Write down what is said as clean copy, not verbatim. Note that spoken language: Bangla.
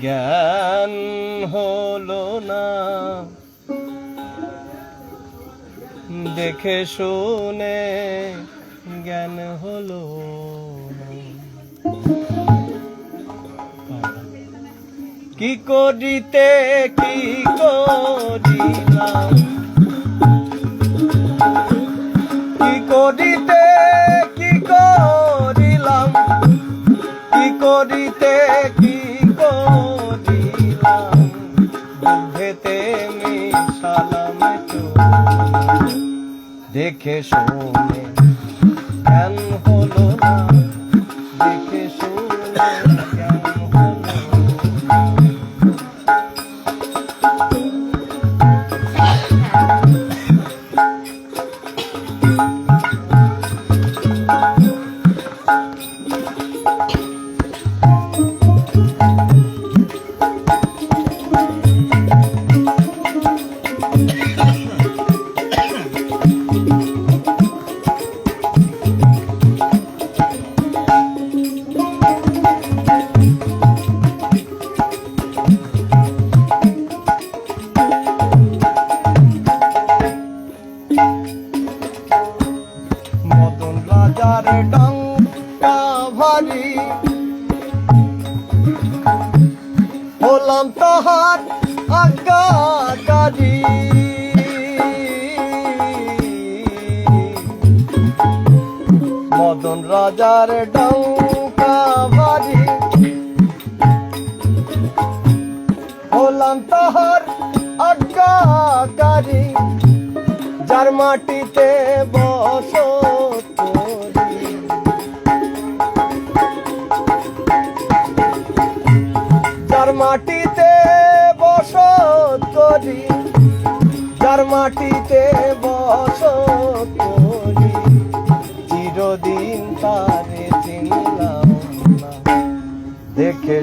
জ্ঞান হলো না, দেখে শুনে জ্ঞান হলো না। কি করিতে কি করিলাম, কি করিতে কি করিলাম, কি করিতে কি করিলাম, বুদ্ধেতে মিশালাম চোখ, দেখে শুনে জ্ঞান হলো না, দেখে শুনে জ্ঞান হলো না। মদন রাজার ডঙ্কা ভারী, হলাম তাহার আজ্ঞাকারী। মদন রাজার ডঙ্কা ভারী, হলাম তাহার আজ্ঞাকারী। যার মাটিতে বসত করি, যার মাটিতে বসত করি, যার মাটিতে বসত করি, চিরদিন তারে চিনলাম না, দেখে